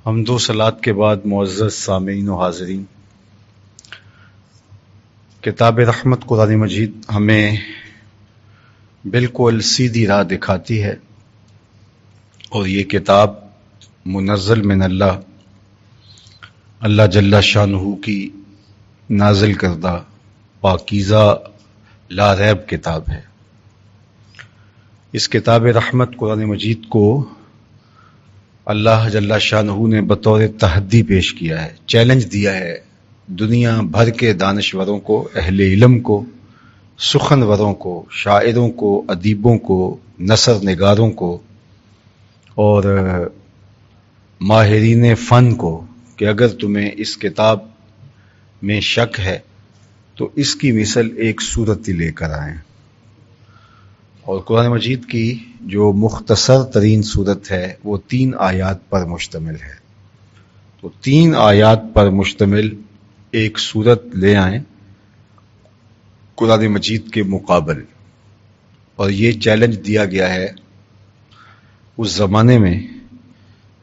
حمد و صلات کے بعد معزز سامعین و حاضرین، کتاب رحمت قرآن مجید ہمیں بالکل سیدھی راہ دکھاتی ہے، اور یہ کتاب منزل من اللہ جل شانہ کی نازل کردہ پاکیزہ لا ریب کتاب ہے۔ اس کتاب رحمت قرآن مجید کو اللہ جل شانہ نے بطور تحدی پیش کیا ہے، چیلنج دیا ہے دنیا بھر کے دانشوروں کو، اہل علم کو، سخنوروں کو، شاعروں کو، ادیبوں کو، نثر نگاروں کو اور ماہرین فن کو کہ اگر تمہیں اس کتاب میں شک ہے تو اس کی مثل ایک سورت لے کر آئیں۔ اور قرآن مجید کی جو مختصر ترین سورت ہے وہ 3 آیات پر مشتمل ہے، تو 3 آیات پر مشتمل ایک سورت لے آئیں قرآن مجید کے مقابل۔ اور یہ چیلنج دیا گیا ہے اس زمانے میں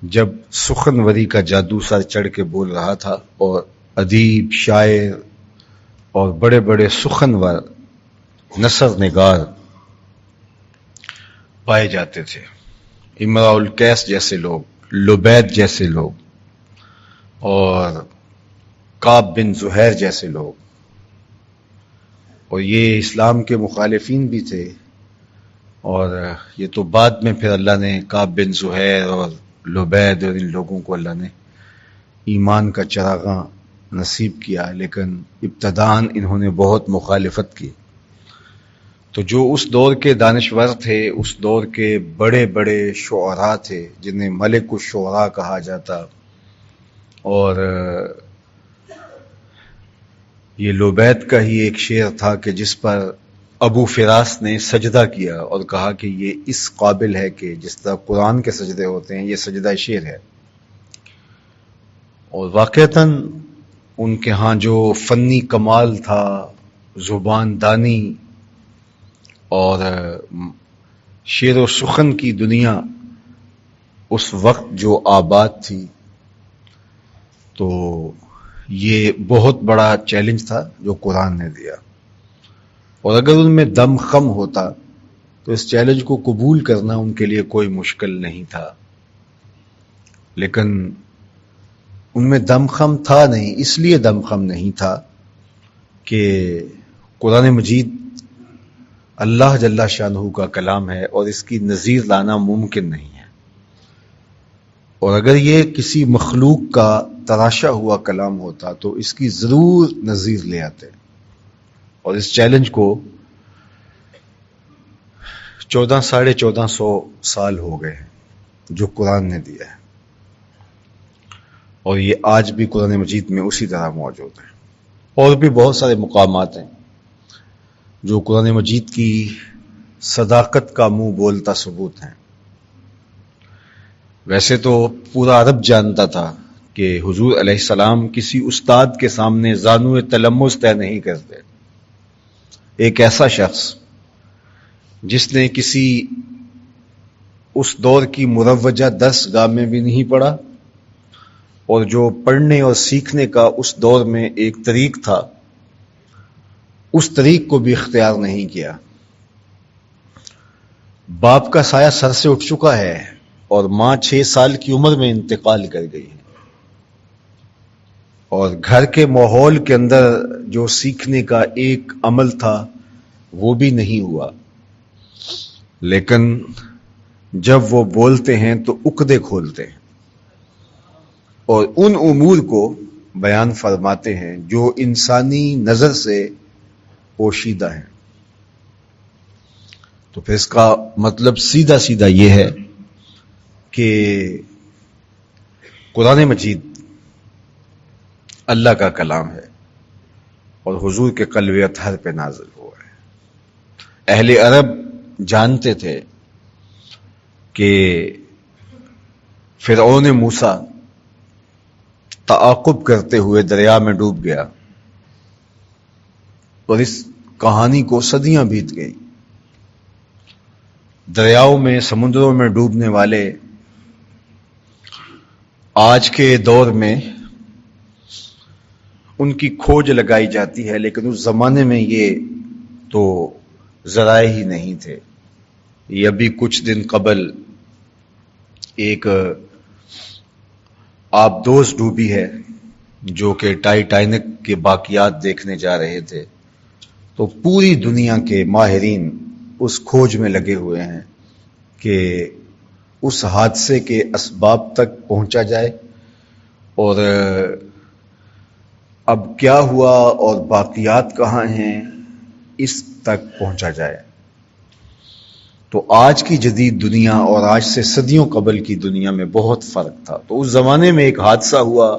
جب سخنوری کا جادو سر چڑھ کے بول رہا تھا، اور ادیب، شاعر اور بڑے بڑے سخنور، نثر نگار پائے جاتے تھے، امراء القیس جیسے لوگ، لبید جیسے لوگ اور کعب بن زہیر جیسے لوگ، اور یہ اسلام کے مخالفین بھی تھے۔ اور یہ تو بعد میں پھر اللہ نے کعب بن زہیر اور لبید اور ان لوگوں کو اللہ نے ایمان کا چراغاں نصیب کیا، لیکن ابتداً انہوں نے بہت مخالفت کی۔ تو جو اس دور کے دانشور تھے، اس دور کے بڑے بڑے شعراء تھے جنہیں ملک الشعراء کہا جاتا، اور یہ لبید کا ہی ایک شعر تھا کہ جس پر ابو فراس نے سجدہ کیا اور کہا کہ یہ اس قابل ہے کہ جس طرح قرآن کے سجدے ہوتے ہیں یہ سجدہ شعر ہے۔ اور واقعتاً ان کے ہاں جو فنی کمال تھا، زبان دانی اور شعر و سخن کی دنیا اس وقت جو آباد تھی، تو یہ بہت بڑا چیلنج تھا جو قرآن نے دیا۔ اور اگر ان میں دم خم ہوتا تو اس چیلنج کو قبول کرنا ان کے لیے کوئی مشکل نہیں تھا، لیکن ان میں دم خم تھا نہیں۔ اس لیے دم خم نہیں تھا کہ قرآن مجید اللہ جل شانہ کا کلام ہے اور اس کی نظیر لانا ممکن نہیں ہے، اور اگر یہ کسی مخلوق کا تراشا ہوا کلام ہوتا تو اس کی ضرور نظیر لے آتے۔ اور اس چیلنج کو 1400 سال ہو گئے ہیں جو قرآن نے دیا ہے، اور یہ آج بھی قرآن مجید میں اسی طرح موجود ہے۔ اور بھی بہت سارے مقامات ہیں جو قرآن مجید کی صداقت کا منہ بولتا ثبوت ہیں۔ ویسے تو پورا عرب جانتا تھا کہ حضور علیہ السلام کسی استاد کے سامنے زانو تلمس طے نہیں کرتے۔ ایک ایسا شخص جس نے کسی اس دور کی مروجہ درس گاہ میں بھی نہیں پڑھا، اور جو پڑھنے اور سیکھنے کا اس دور میں ایک طریق تھا، اس طریق کو بھی اختیار نہیں کیا۔ باپ کا سایہ سر سے اٹھ چکا ہے اور ماں 6 سال کی عمر میں انتقال کر گئی ہے، اور گھر کے ماحول کے اندر جو سیکھنے کا ایک عمل تھا وہ بھی نہیں ہوا، لیکن جب وہ بولتے ہیں تو عقدے کھولتے ہیں اور ان امور کو بیان فرماتے ہیں جو انسانی نظر سے پوشیدہ ہیں۔ تو پھر اس کا مطلب سیدھا سیدھا یہ ہے کہ قرآن مجید اللہ کا کلام ہے اور حضور کے قلب اطہر پہ نازل ہوا ہے۔ اہل عرب جانتے تھے کہ فرعون موسیٰ تعاقب کرتے ہوئے دریا میں ڈوب گیا، اور اس کہانی کو صدیاں بیت گئی۔ دریاؤں میں، سمندروں میں ڈوبنے والے آج کے دور میں ان کی کھوج لگائی جاتی ہے، لیکن اس زمانے میں یہ تو ذرائع ہی نہیں تھے. یہ ابھی کچھ دن قبل ایک آبدوز ڈوبی ہے جو کہ ٹائٹینک کے باقیات دیکھنے جا رہے تھے، تو پوری دنیا کے ماہرین اس کھوج میں لگے ہوئے ہیں کہ اس حادثے کے اسباب تک پہنچا جائے اور اب کیا ہوا اور باقیات کہاں ہیں اس تک پہنچا جائے. تو آج کی جدید دنیا اور آج سے صدیوں قبل کی دنیا میں بہت فرق تھا. تو اس زمانے میں ایک حادثہ ہوا،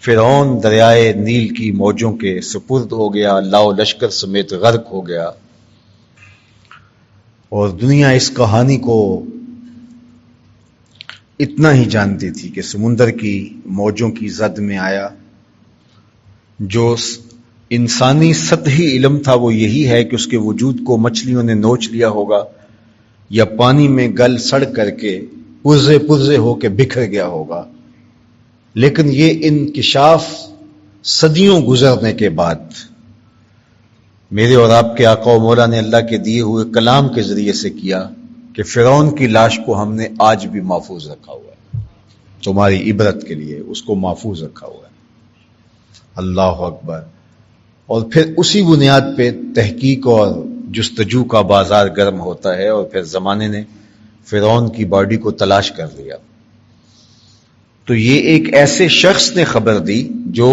فرعون دریائے نیل کی موجوں کے سپرد ہو گیا، لاؤ لشکر سمیت غرق ہو گیا، اور دنیا اس کہانی کو اتنا ہی جانتی تھی کہ سمندر کی موجوں کی زد میں آیا. جو انسانی سطحی علم تھا وہ یہی ہے کہ اس کے وجود کو مچھلیوں نے نوچ لیا ہوگا یا پانی میں گل سڑ کر کے پرزے پرزے ہو کے بکھر گیا ہوگا. لیکن یہ انکشاف صدیوں گزرنے کے بعد میرے اور آپ کے آقا و مولا نے اللہ کے دیے ہوئے کلام کے ذریعے سے کیا کہ فرعون کی لاش کو ہم نے آج بھی محفوظ رکھا ہوا ہے، تمہاری عبرت کے لیے اس کو محفوظ رکھا ہوا ہے. اللہ اکبر. اور پھر اسی بنیاد پہ تحقیق اور جستجو کا بازار گرم ہوتا ہے، اور پھر زمانے نے فرعون کی باڈی کو تلاش کر لیا. تو یہ ایک ایسے شخص نے خبر دی جو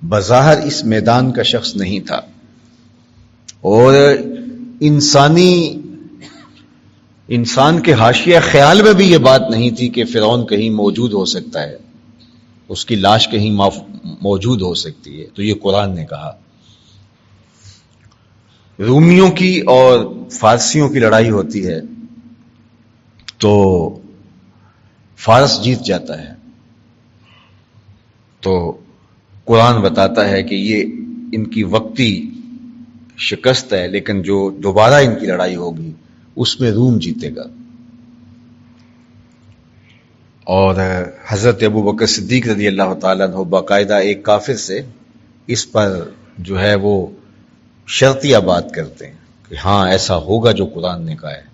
بظاہر اس میدان کا شخص نہیں تھا، اور انسان کے حاشیہ خیال میں بھی یہ بات نہیں تھی کہ فرعون کہیں موجود ہو سکتا ہے، اس کی لاش کہیں موجود ہو سکتی ہے. تو یہ قرآن نے کہا. رومیوں کی اور فارسیوں کی لڑائی ہوتی ہے تو فارس جیت جاتا ہے، تو قرآن بتاتا ہے کہ یہ ان کی وقتی شکست ہے، لیکن جو دوبارہ ان کی لڑائی ہوگی اس میں روم جیتے گا. اور حضرت ابو بکر صدیق رضی اللہ تعالیٰ عنہ باقاعدہ ایک کافر سے اس پر جو ہے وہ شرطیہ بات کرتے ہیں کہ ہاں ایسا ہوگا جو قرآن نے کہا ہے.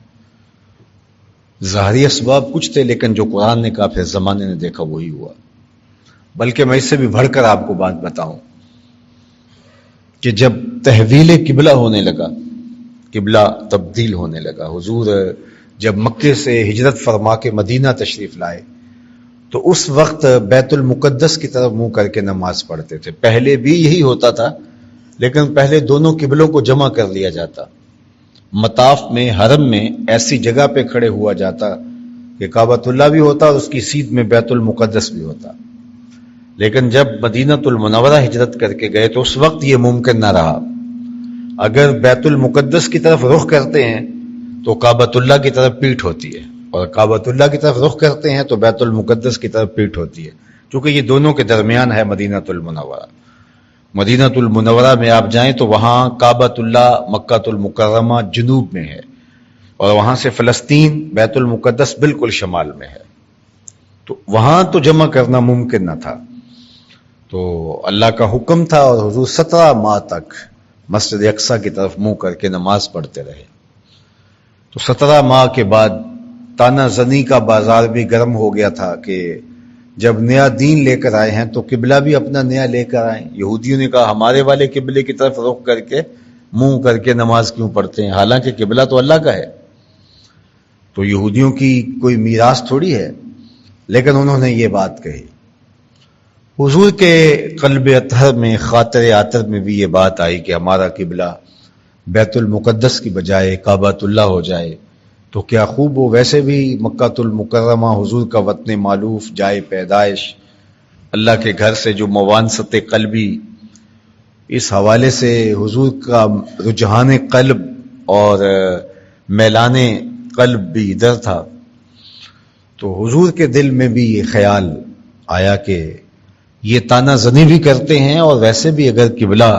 ظاہری اسباب کچھ تھے، لیکن جو قرآن نے کہا پھر زمانے نے دیکھا وہی ہوا. بلکہ میں اس سے بھی بڑھ کر آپ کو بات بتاؤں کہ جب تحویل قبلہ ہونے لگا، قبلہ تبدیل ہونے لگا، حضور جب مکے سے ہجرت فرما کے مدینہ تشریف لائے تو اس وقت بیت المقدس کی طرف منہ کر کے نماز پڑھتے تھے. پہلے بھی یہی ہوتا تھا، لیکن پہلے دونوں قبلوں کو جمع کر لیا جاتا. مطاف میں حرم میں ایسی جگہ پہ کھڑے ہوا جاتا کہ کعبۃ اللہ بھی ہوتا اور اس کی سیدھ میں بیت المقدس بھی ہوتا. لیکن جب مدینۃ المنورہ ہجرت کر کے گئے تو اس وقت یہ ممکن نہ رہا. اگر بیت المقدس کی طرف رخ کرتے ہیں تو کعبۃ اللہ کی طرف پیٹھ ہوتی ہے، اور کعبۃ اللہ کی طرف رخ کرتے ہیں تو بیت المقدس کی طرف پیٹھ ہوتی ہے، چونکہ یہ دونوں کے درمیان ہے مدینۃ المنورہ. مدینۃ المنورہ میں آپ جائیں تو وہاں کعبۃ اللہ مکۃ المکرمہ جنوب میں ہے، اور وہاں سے فلسطین بیت المقدس بالکل شمال میں ہے. تو وہاں تو جمع کرنا ممکن نہ تھا. تو اللہ کا حکم تھا اور حضور 17 ماہ تک مسجد اقصیٰ کی طرف منہ کر کے نماز پڑھتے رہے. تو 17 ماہ کے بعد تانا زنی کا بازار بھی گرم ہو گیا تھا کہ جب نیا دین لے کر آئے ہیں تو قبلہ بھی اپنا نیا لے کر آئیں. یہودیوں نے کہا ہمارے والے قبلے کی طرف رخ کر کے منہ کر کے نماز کیوں پڑھتے ہیں، حالانکہ قبلہ تو اللہ کا ہے. تو یہودیوں کی کوئی میراث تھوڑی ہے، لیکن انہوں نے یہ بات کہی. حضور کے قلب اطہر میں، خاطر عاطر میں بھی یہ بات آئی کہ ہمارا قبلہ بیت المقدس کی بجائے کعبۃ اللہ ہو جائے تو کیا خوب ہو. ویسے بھی مکۃ المکرمہ حضور کا وطن معلوف، جائے پیدائش، اللہ کے گھر سے جو موانست قلبی، اس حوالے سے حضور کا رجحان قلب اور میلان قلب بھی ادھر تھا. تو حضور کے دل میں بھی یہ خیال آیا کہ یہ تانا زنی بھی کرتے ہیں اور ویسے بھی اگر قبلہ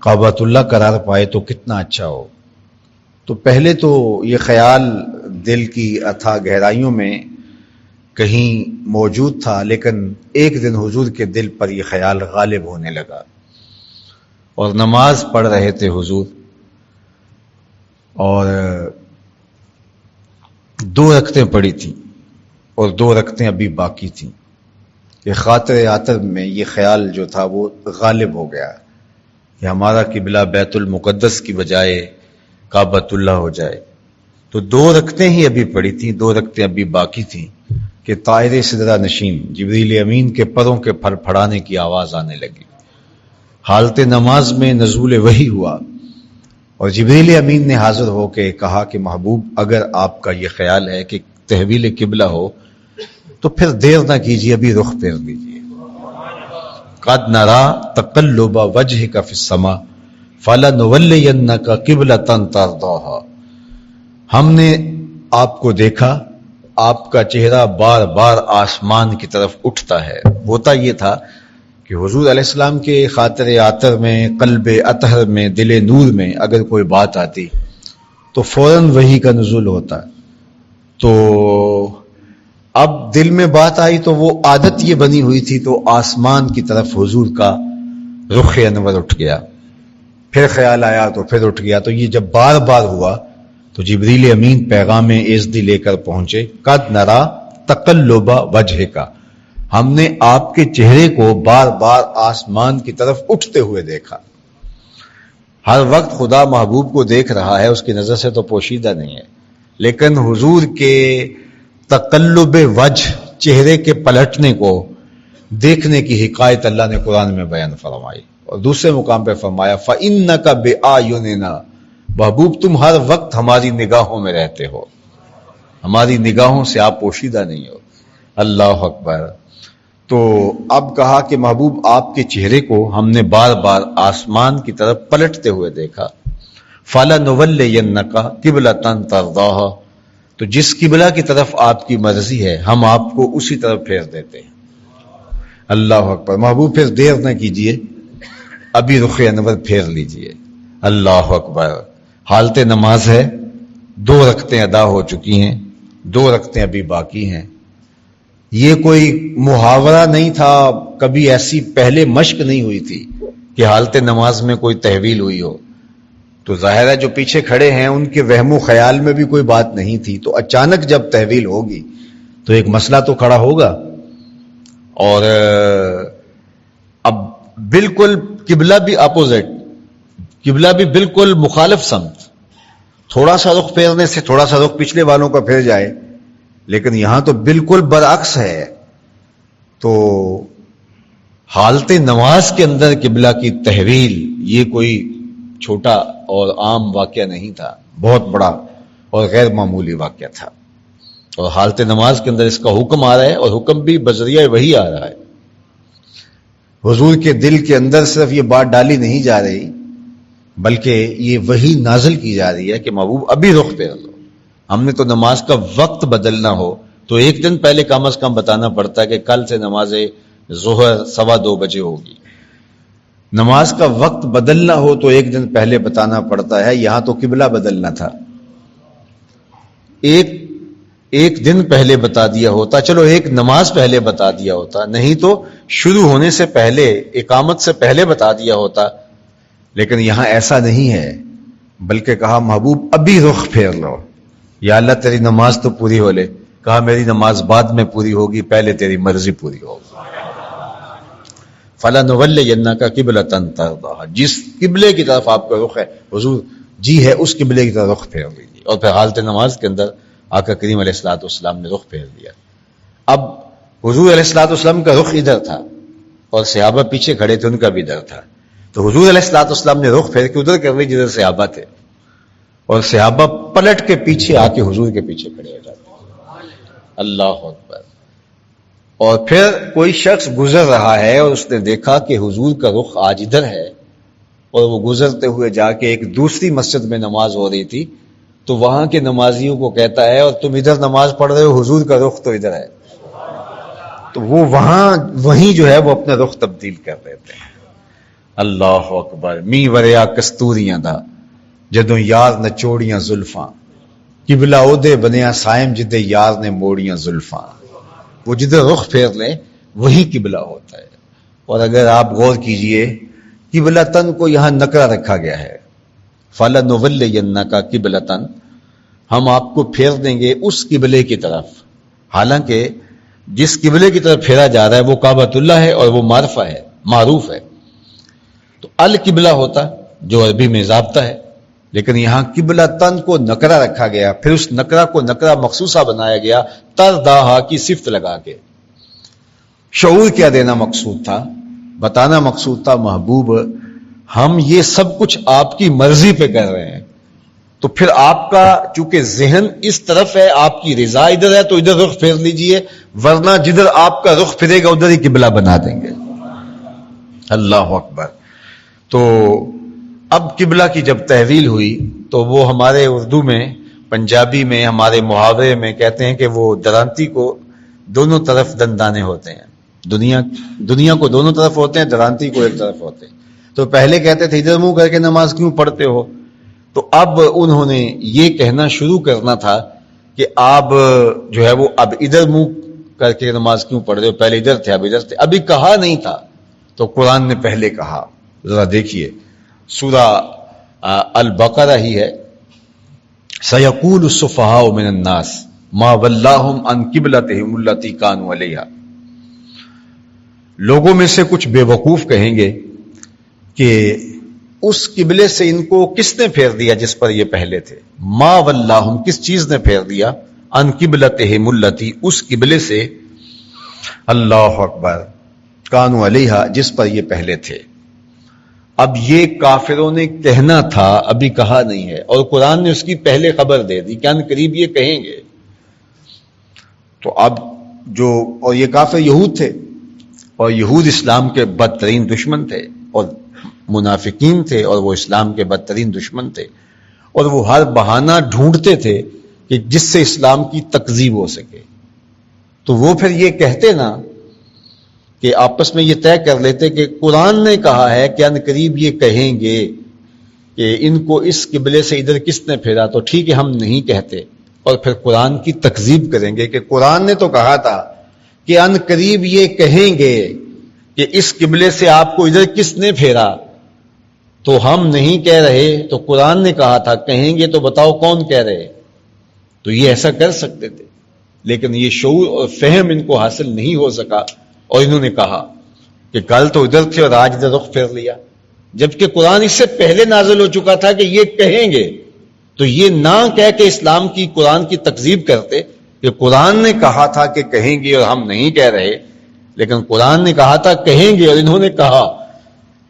کعبۃ اللہ قرار پائے تو کتنا اچھا ہو. تو پہلے تو یہ خیال دل کی اتھا گہرائیوں میں کہیں موجود تھا، لیکن ایک دن حضور کے دل پر یہ خیال غالب ہونے لگا اور نماز پڑھ رہے تھے حضور، اور 2 رکعتیں پڑھی تھیں اور 2 رکعتیں ابھی باقی تھیں کہ خاطر عاطر میں یہ خیال جو تھا وہ غالب ہو گیا کہ ہمارا قبلہ بیت المقدس کی بجائے کعبۃ اللہ ہو جائے. تو 2 رکعتیں ہی ابھی پڑھی تھیں، 2 رکعتیں ابھی باقی تھیں کہ طائر سدرہ نشین جبریل امین کے پروں کے پھڑ پھڑانے کی آواز آنے لگی. حالت نماز میں نزول وحی ہوا اور جبریل امین نے حاضر ہو کے کہا کہ محبوب، اگر آپ کا یہ خیال ہے کہ تحویل قبلہ ہو تو پھر دیر نہ کیجیے، ابھی رخ پھیر دیجیے. قد نرا تقلب وجهك في السماء فلنولينك قبلة ترضاها. ہم نے آپ کو دیکھا، آپ کا چہرہ بار بار آسمان کی طرف اٹھتا ہے. ہوتا یہ تھا کہ حضور علیہ السلام کے خاطر عاطر میں، قلب اطہر میں، دل نور میں اگر کوئی بات آتی تو فوراً وحی کا نزول ہوتا. تو اب دل میں بات آئی تو وہ عادت یہ بنی ہوئی تھی، تو آسمان کی طرف حضور کا رخ انور اٹھ گیا. پھر خیال آیا تو پھر اٹھ گیا. تو یہ جب بار بار ہوا تو جبریل امین پیغام عزدی لے کر پہنچے. قد نرا تقلب وجهك، ہم نے آپ کے چہرے کو بار بار آسمان کی طرف اٹھتے ہوئے دیکھا. ہر وقت خدا محبوب کو دیکھ رہا ہے، اس کی نظر سے تو پوشیدہ نہیں ہے، لیکن حضور کے تقلب وجہ، چہرے کے پلٹنے کو دیکھنے کی حکایت اللہ نے قرآن میں بیان فرمائی. اور دوسرے مقام پہ فرمایا فَإِنَّكَ بِأَعْيُنِنَا، محبوب تم ہر وقت ہماری نگاہوں میں رہتے ہو، ہماری نگاہوں سے آپ پوشیدہ نہیں ہو. اللہ اکبر. تو اب کہا کہ محبوب آپ کے چہرے کو ہم نے بار بار آسمان کی طرف پلٹتے ہوئے دیکھا. فَلَنُوَلِّيَنَّكَ قِبْلَةً تَرْضَاهَا، تو جس قبلہ کی طرف آپ کی مرضی ہے ہم آپ کو اسی طرف پھیر دیتے ہیں. اللہ اکبر. محبوب پھر دیر نہ کیجئے، ابھی رخ انور پھیر لیجئے. اللہ اکبر. حالت نماز ہے، 2 رکعتیں ادا ہو چکی ہیں، 2 رکعتیں ابھی باقی ہیں. یہ کوئی محاورہ نہیں تھا، کبھی ایسی پہلے مشق نہیں ہوئی تھی کہ حالت نماز میں کوئی تحویل ہوئی ہو. تو ظاہر ہے جو پیچھے کھڑے ہیں ان کے وہم و خیال میں بھی کوئی بات نہیں تھی. تو اچانک جب تحویل ہوگی تو ایک مسئلہ تو کھڑا ہوگا. اور اب بالکل قبلہ بھی اپوزٹ، قبلہ بھی بالکل مخالف سمت. تھوڑا سا رخ پھیرنے سے تھوڑا سا رخ پچھلے والوں کا پھیر جائے، لیکن یہاں تو بالکل برعکس ہے. تو حالت نماز کے اندر قبلہ کی تحویل یہ کوئی چھوٹا اور عام واقعہ نہیں تھا، بہت بڑا اور غیر معمولی واقعہ تھا. اور حالت نماز کے اندر اس کا حکم آ رہا ہے، اور حکم بھی بذریعہ وحی آ رہا ہے. حضور کے دل کے اندر صرف یہ بات ڈالی نہیں جا رہی، بلکہ یہ وحی نازل کی جا رہی ہے کہ محبوب ابھی رخ پھیر لو. ہم نے تو نماز کا وقت بدلنا ہو تو 1 دن پہلے کم از کم بتانا پڑتا ہے کہ کل سے نماز ظہر 2:15 بجے ہوگی. نماز کا وقت بدلنا ہو تو 1 دن پہلے بتانا پڑتا ہے. یہاں تو قبلہ بدلنا تھا، ایک دن پہلے بتا دیا ہوتا، چلو ایک نماز پہلے بتا دیا ہوتا، نہیں تو شروع ہونے سے پہلے، اقامت سے پہلے بتا دیا ہوتا. لیکن یہاں ایسا نہیں ہے، بلکہ کہا محبوب ابھی رخ پھیر لو. یا اللہ تیری نماز تو پوری ہو لے. کہا میری نماز بعد میں پوری ہوگی، پہلے تیری مرضی پوری ہوگی. فَلَنُوَلِّيَنَّكَ قِبْلَةً تَرْضَاهَا، جس قبلے کی طرف آپ کا رخ ہے حضور جی ہے، اس قبلے کی طرف رخ پھیر لیجیے. اور پھر حالت نماز کے اندر آقا کریم علیہ الصلوۃ والسلام نے رخ پھیر دیا. اب حضور علیہ الصلوۃ والسلام کا رخ ادھر تھا اور صحابہ پیچھے کھڑے تھے، ان کا بھی ادھر تھا. تو حضور علیہ الصلوۃ والسلام نے رخ پھیر کے ادھر کر لی جدھر صحابہ تھے، اور صحابہ پلٹ کے پیچھے آ کے حضور کے پیچھے کھڑے ہو جاتے. اللہ اکبر. اور پھر کوئی شخص گزر رہا ہے اور اس نے دیکھا کہ حضور کا رخ آج ادھر ہے، اور وہ گزرتے ہوئے جا کے ایک دوسری مسجد میں نماز ہو رہی تھی، تو وہاں کے نمازیوں کو کہتا ہے اور تم ادھر نماز پڑھ رہے ہو، حضور کا رخ تو ادھر ہے. تو وہ وہیں جو ہے وہ اپنا رخ تبدیل کر دیتے ہیں. اللہ اکبر. می وریا کستوریاں دا جدوں یار نچوڑیاں زلفاں، قبلہ اودے بنیا سائم جدے یار نے موڑیاں زلفاں. وہ جدھر رخ پھیر لیں وہی قبلہ ہوتا ہے. اور اگر آپ غور کیجئے قبلتن کو یہاں نکرہ رکھا گیا ہے، فَلَنُوَلِّيَنَّكَ قِبْلَةً، ہم آپ کو پھیر دیں گے اس قبلے کی طرف. حالانکہ جس قبلے کی طرف پھیرا جا رہا ہے وہ کعبۃ اللہ ہے اور وہ معرفہ ہے، معروف ہے. تو القبلہ ہوتا جو عربی میں ضابطہ ہے، لیکن یہاں قبلتن کو نکرہ رکھا گیا، پھر اس نکرہ کو نکرہ مخصوصہ بنایا گیا ترداہا کی صفت لگا کے. شعور کیا دینا مقصود تھا؟ بتانا مقصود تھا محبوب ہم یہ سب کچھ آپ کی مرضی پہ کر رہے ہیں، تو پھر آپ کا چونکہ ذہن اس طرف ہے، آپ کی رضا ادھر ہے تو ادھر رخ پھیر لیجئے، ورنہ جدھر آپ کا رخ پھرے گا ادھر ہی قبلہ بنا دیں گے. اللہ اکبر. تو اب قبلہ کی جب تحویل ہوئی تو وہ ہمارے اردو میں، پنجابی میں، ہمارے محاورے میں کہتے ہیں کہ وہ درانتی کو دونوں طرف دندانے ہوتے ہیں. دنیا کو دونوں طرف ہوتے ہیں، درانتی کو ایک طرف ہوتے ہیں. تو پہلے کہتے تھے ادھر منہ کر کے نماز کیوں پڑھتے ہو، تو اب انہوں نے یہ کہنا شروع کرنا تھا کہ آپ جو ہے وہ اب ادھر منہ کر کے نماز کیوں پڑھ رہے ہو، پہلے ادھر تھے اب ادھر تھے. ابھی کہا نہیں تھا تو قرآن نے پہلے کہا. ذرا دیکھیے سورہ البقرہ ہی ہے. سَيَقُولُ السُّفَهَاءُ مِنَ النَّاسِ مَا وَلَّاهُمْ عَنْ قِبْلَتِهِمُ الَّتِي كَانُوا عَلَيْهَا. لوگوں میں سے کچھ بے وقوف کہیں گے کہ اس قبلے سے ان کو کس نے پھیر دیا جس پر یہ پہلے تھے. ما وَلَّاهُمْ کس چیز نے پھیر دیا، عَنْ قِبْلَتِهِمُ الَّتِي اس قبلے سے، اللہ اکبر، كَانُوا عَلَيْهَا جس پر یہ پہلے تھے. اب یہ کافروں نے کہنا تھا، ابھی کہا نہیں ہے، اور قرآن نے اس کی پہلے خبر دے دی کہ ان قریب یہ کہیں گے. تو اب جو، اور یہ کافر یہود تھے، اور یہود اسلام کے بدترین دشمن تھے، اور منافقین تھے، اور وہ اسلام کے بدترین دشمن تھے، اور وہ ہر بہانہ ڈھونڈتے تھے کہ جس سے اسلام کی تکذیب ہو سکے. تو وہ پھر یہ کہتے نا کہ آپس میں یہ طے کر لیتے کہ قرآن نے کہا ہے کہ ان قریب یہ کہیں گے کہ ان کو اس قبلے سے ادھر کس نے پھیرا، تو ٹھیک ہے ہم نہیں کہتے، اور پھر قرآن کی تکذیب کریں گے کہ قرآن نے تو کہا تھا کہ ان قریب یہ کہیں گے کہ اس قبلے سے آپ کو ادھر کس نے پھیرا، تو ہم نہیں کہہ رہے، تو قرآن نے کہا تھا کہیں گے، تو بتاؤ کون کہہ رہے. تو یہ ایسا کر سکتے تھے، لیکن یہ شعور اور فہم ان کو حاصل نہیں ہو سکا، اور انہوں نے کہا کہ کل تو ادھر تھے اور آج ادھر رخ پھیر لیا، جبکہ قرآن اس سے پہلے نازل ہو چکا تھا کہ یہ کہیں گے. تو یہ نہ کہہ کے اسلام کی، قرآن کی تکذیب کرتے کہ قرآن نے کہا تھا کہ کہیں گے اور ہم نہیں کہہ رہے، لیکن قرآن نے کہا تھا کہیں گے اور انہوں نے کہا.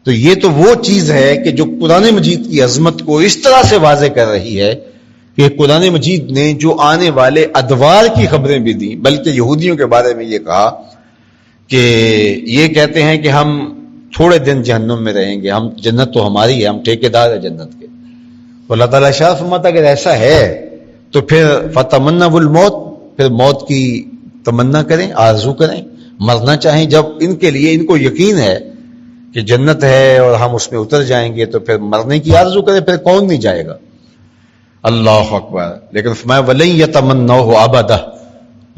تو یہ تو وہ چیز ہے کہ جو قرآن مجید کی عظمت کو اس طرح سے واضح کر رہی ہے کہ قرآن مجید نے جو آنے والے ادوار کی خبریں بھی دی، بلکہ یہودیوں کے بارے میں یہ کہا کہ یہ کہتے ہیں کہ ہم تھوڑے دن جہنم میں رہیں گے، ہم جنت تو ہماری ہے، ہم ٹھیکیدار ہیں جنت کے. تو اللہ تعالیٰ شاہ فرماتا اگر ایسا ہے تو پھر فتمنوا الموت، پھر موت کی تمنا کریں، آرزو کریں، مرنا چاہیں. جب ان کے لیے، ان کو یقین ہے کہ جنت ہے اور ہم اس میں اتر جائیں گے، تو پھر مرنے کی آرزو کریں، پھر کون نہیں جائے گا. اللہ اکبر. لیکن فرمایا وَلَن يَتَمَنَّوْهُ أَبَدًا،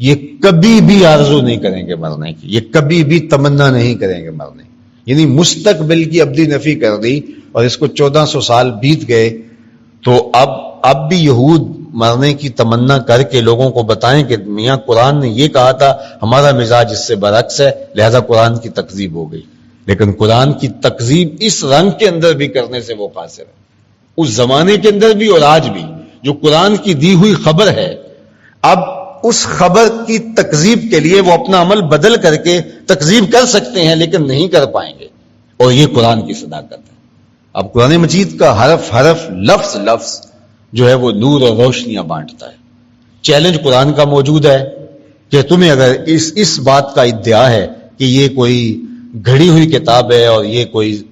یہ کبھی بھی آرزو نہیں کریں گے مرنے کی، یہ کبھی بھی تمنا نہیں کریں گے مرنے کی. یعنی مستقبل کی ابدی نفی کر دی، اور اس کو 1400 سال بیت گئے. تو اب بھی یہود مرنے کی تمنا کر کے لوگوں کو بتائیں کہ میاں قرآن نے یہ کہا تھا، ہمارا مزاج اس سے برعکس ہے، لہذا قرآن کی تکذیب ہو گئی. لیکن قرآن کی تکذیب اس رنگ کے اندر بھی کرنے سے وہ قاصر ہے، اس زمانے کے اندر بھی اور آج بھی. جو قرآن کی دی ہوئی خبر ہے، اب اس خبر کی تکذیب کے لیے وہ اپنا عمل بدل کر کے تکذیب کر سکتے ہیں، لیکن نہیں کر پائیں گے. اور یہ قرآن کی صداقت ہے. اب قرآن مجید کا حرف حرف، لفظ لفظ جو ہے وہ نور اور روشنیاں بانٹتا ہے. چیلنج قرآن کا موجود ہے کہ تمہیں اگر اس بات کا ادعا ہے کہ یہ کوئی گھڑی ہوئی کتاب ہے اور یہ کوئی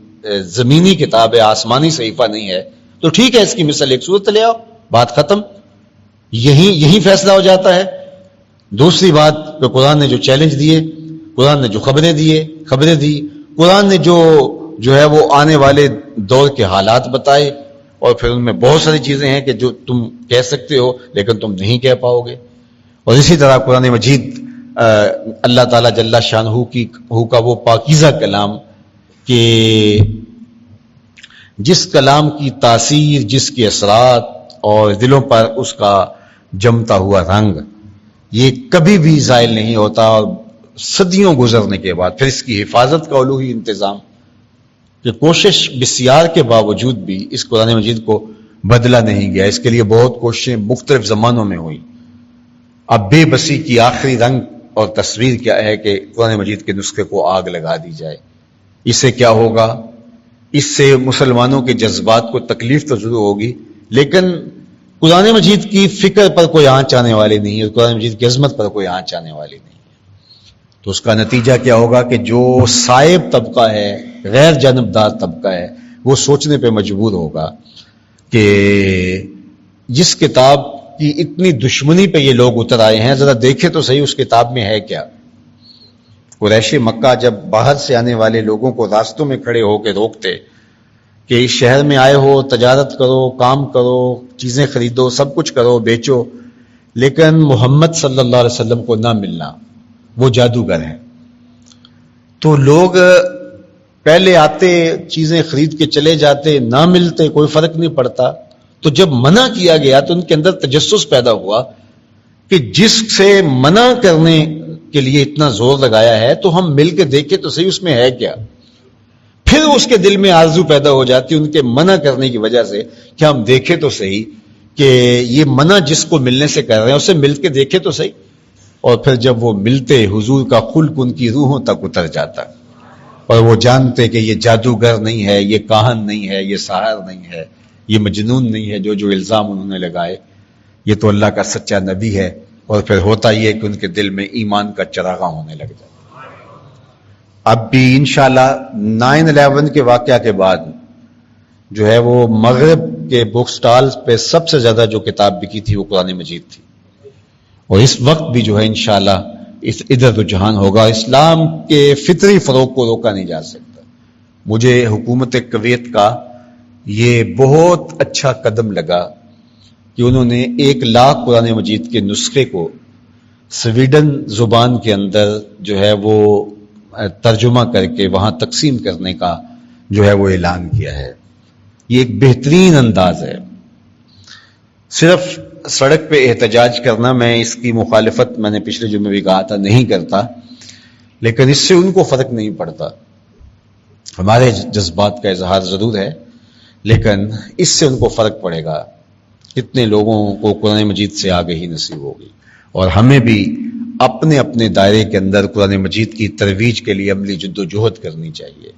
زمینی کتاب ہے، آسمانی صحیفہ نہیں ہے، تو ٹھیک ہے، اس کی مثال ایک صورت لے آؤ، بات ختم. یہی فیصلہ ہو جاتا ہے. دوسری بات کہ قرآن نے جو چیلنج دیے، قرآن نے جو خبریں دی، قرآن نے جو ہے وہ آنے والے دور کے حالات بتائے، اور پھر ان میں بہت ساری چیزیں ہیں کہ جو تم کہہ سکتے ہو لیکن تم نہیں کہہ پاؤ گے. اور اسی طرح قرآن مجید اللہ تعالیٰ جل شانہ کا وہ پاکیزہ کلام کہ جس کلام کی تاثیر، جس کے اثرات اور دلوں پر اس کا جمتا ہوا رنگ یہ کبھی بھی زائل نہیں ہوتا، اور صدیوں گزرنے کے بعد پھر اس کی حفاظت کا الوہی انتظام کہ کوشش بسیار کے باوجود بھی اس قرآن مجید کو بدلا نہیں گیا۔ اس کے لیے بہت کوششیں مختلف زمانوں میں ہوئی۔ اب بے بسی کی آخری رنگ اور تصویر کیا ہے کہ قرآن مجید کے نسخے کو آگ لگا دی جائے۔ اس سے کیا ہوگا؟ اس سے مسلمانوں کے جذبات کو تکلیف تو ضرور ہوگی، لیکن قرآن مجید کی فکر پر کوئی آنچ آنے والی نہیں ہے، قرآن مجید کی عظمت پر کوئی آنچ آنے والی نہیں ہے۔ تو اس کا نتیجہ کیا ہوگا کہ جو صائب طبقہ ہے، غیر جانبدار طبقہ ہے، وہ سوچنے پہ مجبور ہوگا کہ جس کتاب کی اتنی دشمنی پہ یہ لوگ اتر آئے ہیں، ذرا دیکھے تو صحیح اس کتاب میں ہے کیا۔ قریش مکہ جب باہر سے آنے والے لوگوں کو راستوں میں کھڑے ہو کے روکتے کہ اس شہر میں آئے ہو، تجارت کرو، کام کرو، چیزیں خریدو، سب کچھ کرو، بیچو، لیکن محمد صلی اللہ علیہ وسلم کو نہ ملنا، وہ جادوگر ہیں۔ تو لوگ پہلے آتے، چیزیں خرید کے چلے جاتے، نہ ملتے، کوئی فرق نہیں پڑتا۔ تو جب منع کیا گیا تو ان کے اندر تجسس پیدا ہوا کہ جس سے منع کرنے کے لیے اتنا زور لگایا ہے تو ہم مل کے دیکھیں تو صحیح اس میں ہے کیا۔ پھر اس کے دل میں آرزو پیدا ہو جاتی ان کے منع کرنے کی وجہ سے کہ ہم دیکھیں تو صحیح کہ یہ منع جس کو ملنے سے کر رہے ہیں اسے مل کے دیکھیں تو صحیح۔ اور پھر جب وہ ملتے، حضور کا خلق ان کی روحوں تک اتر جاتا اور وہ جانتے کہ یہ جادوگر نہیں ہے، یہ کاہن نہیں ہے، یہ ساحر نہیں ہے، یہ مجنون نہیں ہے جو الزام انہوں نے لگائے، یہ تو اللہ کا سچا نبی ہے۔ اور پھر ہوتا یہ کہ ان کے دل میں ایمان کا چراغاں ہونے لگ جاتا۔ اب بھی انشاءاللہ 9/11 کے واقعہ کے بعد جو ہے وہ مغرب کے بک سٹالز پہ سب سے زیادہ جو کتاب بکی تھی وہ قرآن مجید تھی، اور اس وقت بھی جو ہے انشاءاللہ اس ادھر رجحان ہوگا۔ اسلام کے فطری فروغ کو روکا نہیں جا سکتا۔ مجھے حکومت کویت کا یہ بہت اچھا قدم لگا کہ انہوں نے 1 لاکھ قرآن مجید کے نسخے کو سویڈن زبان کے اندر جو ہے وہ ترجمہ کر کے وہاں تقسیم کرنے کا جو ہے وہ اعلان کیا ہے۔ یہ ایک بہترین انداز ہے۔ صرف سڑک پہ احتجاج کرنا، میں اس کی مخالفت میں نے پچھلے جمعے بھی کہا تھا نہیں کرتا، لیکن اس سے ان کو فرق نہیں پڑتا۔ ہمارے جذبات کا اظہار ضرور ہے، لیکن اس سے ان کو فرق پڑے گا کتنے لوگوں کو قرآن مجید سے آگہی نصیب ہوگی۔ اور ہمیں بھی اپنے اپنے دائرے کے اندر قرآن مجید کی ترویج کے لیے عملی جد و جہد کرنی چاہیے۔